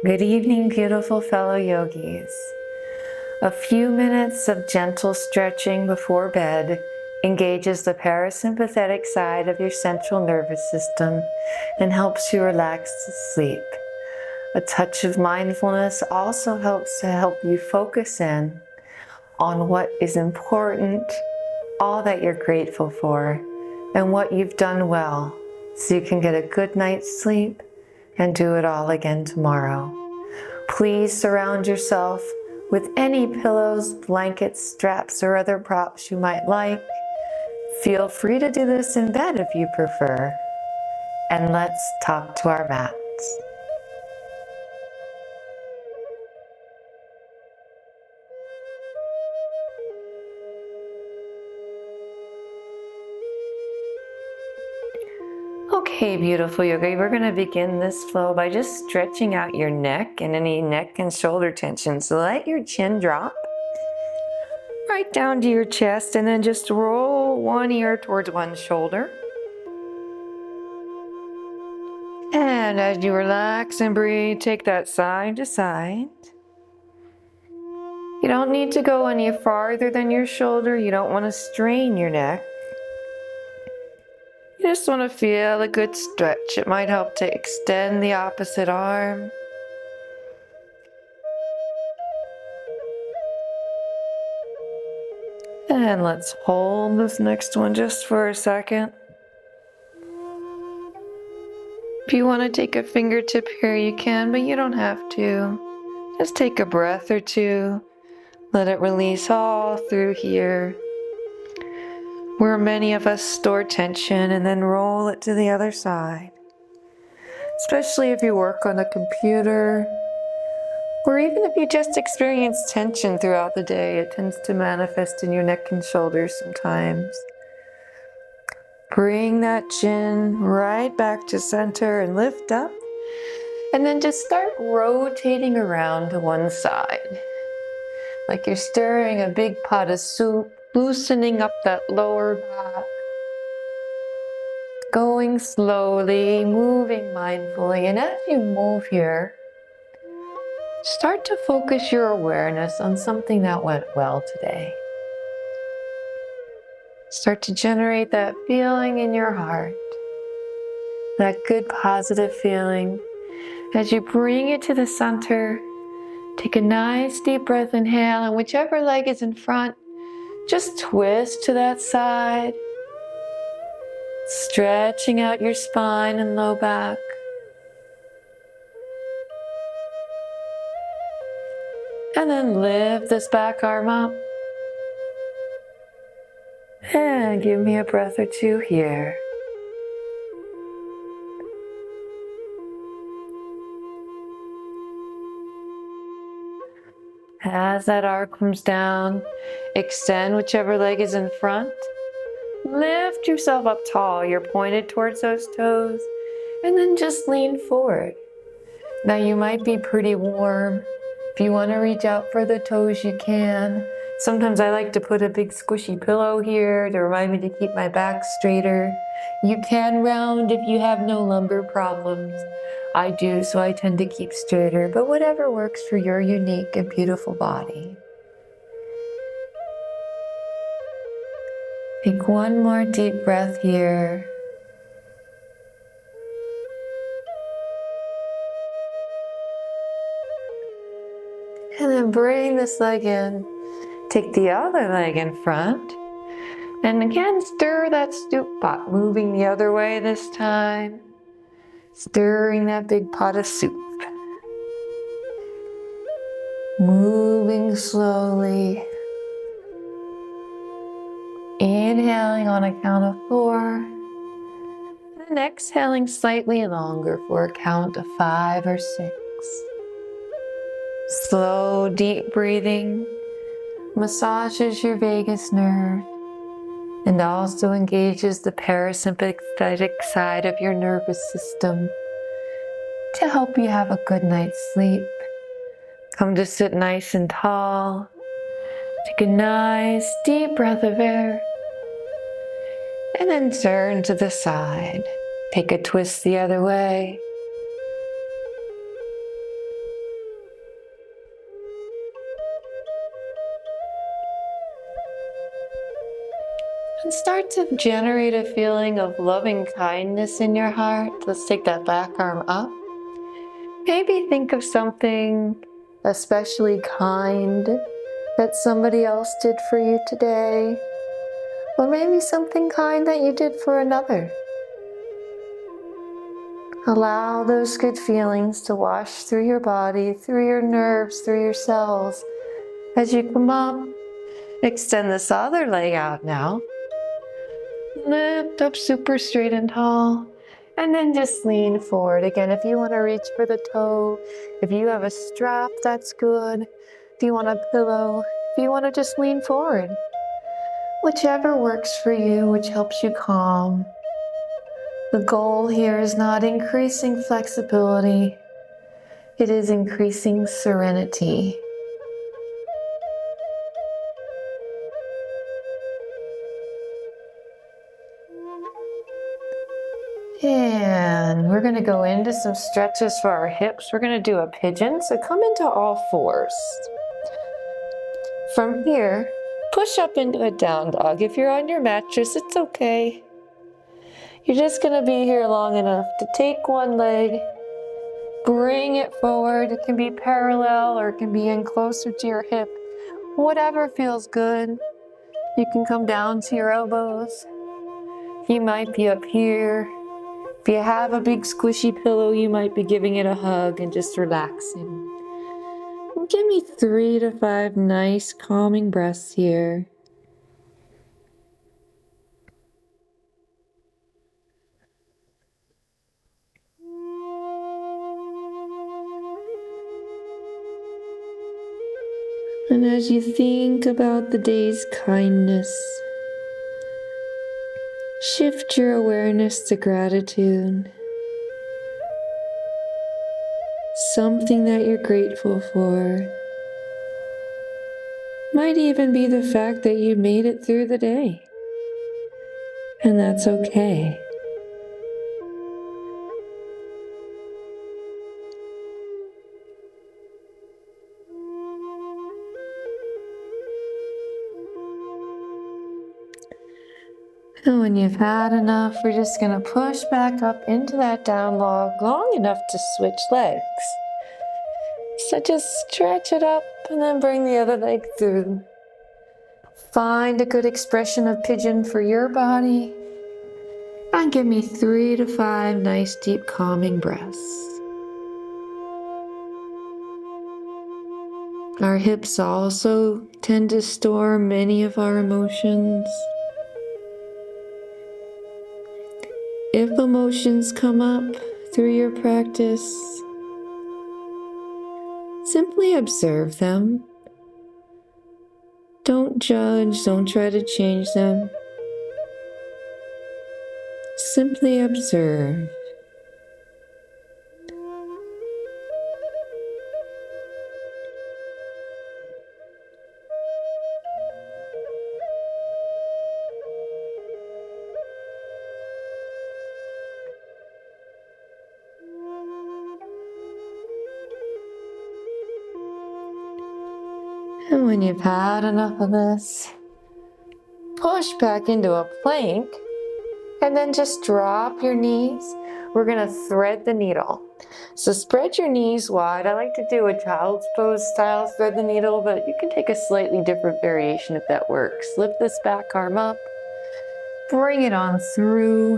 Good evening, beautiful fellow yogis. A few minutes of gentle stretching before bed engages the parasympathetic side of your central nervous system and helps you relax to sleep. A touch of mindfulness also helps to help you focus in on what is important, all that you're grateful for, and what you've done well, so you can get a good night's sleep and do it all again tomorrow. Please surround yourself with any pillows, blankets, straps, or other props you might like. Feel free to do this in bed if you prefer. And let's talk to our mats. Okay, beautiful yogi, we're going to begin this flow by just stretching out your neck and any neck and shoulder tension. So let your chin drop right down to your chest and then just roll one ear towards one shoulder. And as you relax and breathe, take that side to side. You don't need to go any farther than your shoulder. You don't want to strain your neck. You just want to feel a good stretch. It might help to extend the opposite arm. And let's hold this next one just for a second. If you want to take a fingertip here, you can, but you don't have to. Just take a breath or two. Let it release all through here, where many of us store tension and then roll it to the other side. Especially if you work on a computer, or even if you just experience tension throughout the day, it tends to manifest in your neck and shoulders sometimes. Bring that chin right back to center and lift up, and then just start rotating around to one side. Like you're stirring a big pot of soup, loosening up that lower back. Going slowly, moving mindfully, and as you move here, start to focus your awareness on something that went well today. Start to generate that feeling in your heart, that good positive feeling. As you bring it to the center, take a nice deep breath, inhale, and whichever leg is in front, just twist to that side, stretching out your spine and low back. And then lift this back arm up. And give me a breath or two here. As that arm comes down, extend whichever leg is in front. Lift yourself up tall. You're pointed towards those toes. And then just lean forward. Now you might be pretty warm. If you want to reach out for the toes, you can. Sometimes I like to put a big squishy pillow here to remind me to keep my back straighter. You can round if you have no lumbar problems. I do, so I tend to keep straighter, but whatever works for your unique and beautiful body. Take one more deep breath here. And then bring this leg in. Take the other leg in front. And again, stir that stoop pot, moving the other way this time. Stirring that big pot of soup. Moving slowly. Inhaling on a count of 4. And then exhaling slightly longer for a count of 5 or 6. Slow, deep breathing massages your vagus nerve and also engages the parasympathetic side of your nervous system to help you have a good night's sleep. Come to sit nice and tall. Take a nice deep breath of air. And then turn to the side. Take a twist the other way. And start to generate a feeling of loving kindness in your heart. Let's take that back arm up. Maybe think of something especially kind that somebody else did for you today. Or maybe something kind that you did for another. Allow those good feelings to wash through your body, through your nerves, through your cells. As you come up, extend this other leg out now. Lift up super straight and tall. And then just lean forward. Again, if you want to reach for the toe, if you have a strap, that's good. If you want a pillow, if you want to just lean forward. Whichever works for you, which helps you calm. The goal here is not increasing flexibility. It is increasing serenity. And we're going to go into some stretches for our hips. We're going to do a pigeon, so come into all fours. From here, push up into a down dog. If you're on your mattress, it's okay. You're just going to be here long enough to take one leg, bring it forward. It can be parallel or it can be in closer to your hip. Whatever feels good. You can come down to your elbows. You might be up here. If you have a big squishy pillow, you might be giving it a hug and just relaxing. And give me 3 to 5 nice calming breaths here. And as you think about the day's kindness, shift your awareness to gratitude. Something that you're grateful for. Might even be the fact that you made it through the day. And that's okay. And when you've had enough, we're just going to push back up into that down log long enough to switch legs. So just stretch it up and then bring the other leg through. Find a good expression of pigeon for your body. And give me 3 to 5 nice deep calming breaths. Our hips also tend to store many of our emotions. If emotions come up through your practice, simply observe them. Don't judge, don't try to change them. Simply observe. And when you've had enough of this, push back into a plank and then just drop your knees. We're going to thread the needle. So spread your knees wide. I like to do a child's pose style thread the needle, but you can take a slightly different variation if that works. Lift this back arm up, bring it on through,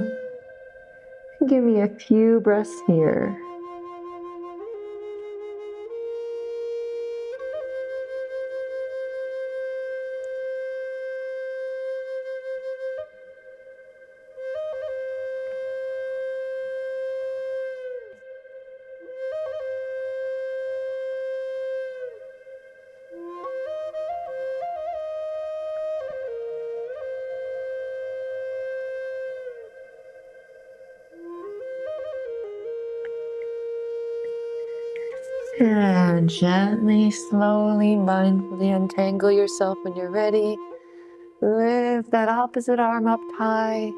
and give me a few breaths here. And gently, slowly, mindfully untangle yourself when you're ready. Lift that opposite arm up high.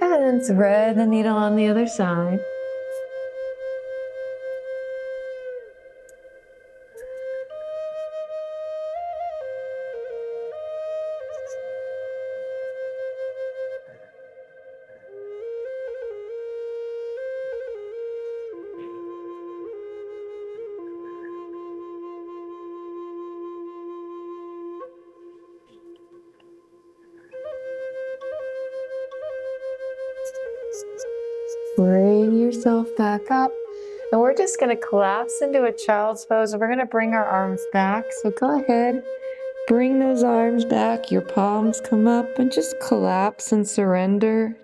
And then thread the needle on the other side. bring yourself back up. And we're just going to collapse into a child's pose. And we're going to bring our arms back. So go ahead, bring those arms back. Your palms come up and just collapse and surrender.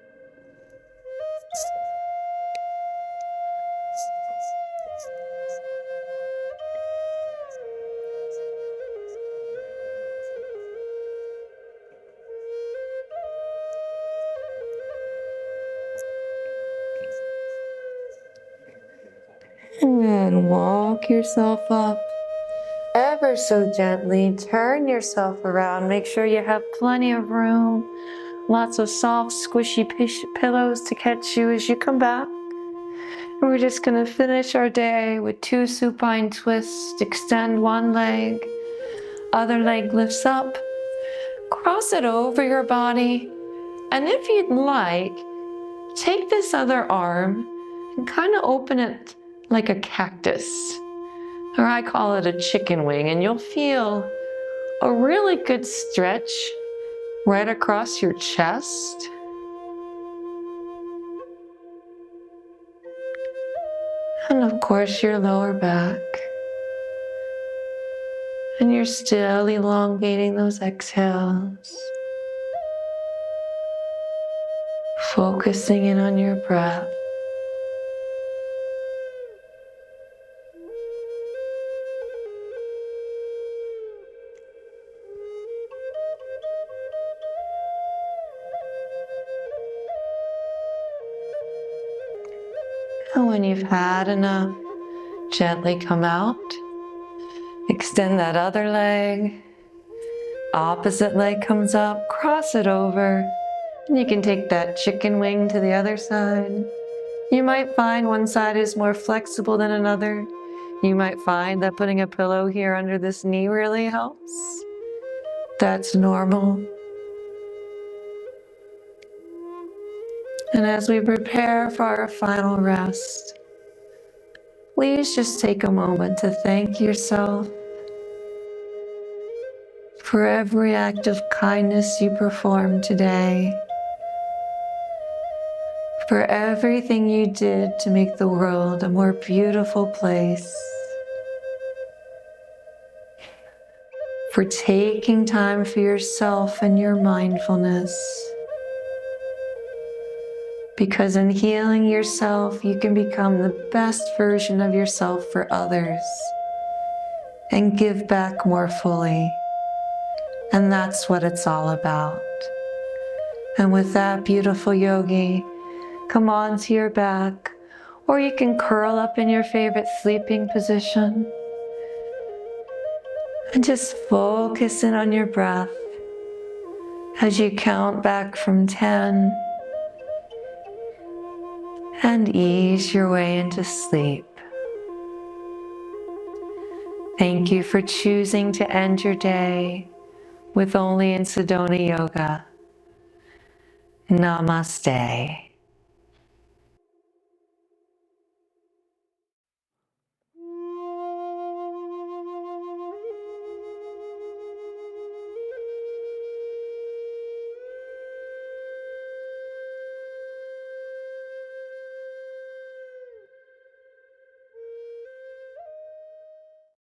And walk yourself up ever so gently. Turn yourself around. Make sure you have plenty of room. Lots of soft, squishy pillows to catch you as you come back. And we're just going to finish our day with 2 supine twists. Extend one leg. Other leg lifts up. Cross it over your body. And if you'd like, take this other arm and kind of open it like a cactus, or I call it a chicken wing, and you'll feel a really good stretch right across your chest. And of course your lower back. And you're still elongating those exhales. Focusing in on your breath. And when you've had enough, gently come out. Extend that other leg. Opposite leg comes up, cross it over. And you can take that chicken wing to the other side. You might find one side is more flexible than another. You might find that putting a pillow here under this knee really helps. That's normal. And as we prepare for our final rest, please just take a moment to thank yourself for every act of kindness you performed today, for everything you did to make the world a more beautiful place, for taking time for yourself and your mindfulness. Because in healing yourself, you can become the best version of yourself for others and give back more fully. And that's what it's all about. And with that, beautiful yogi, come onto your back, or you can curl up in your favorite sleeping position. And just focus in on your breath as you count back from 10. And ease your way into sleep. Thank you for choosing to end your day with only in Sedona Yoga. Namaste.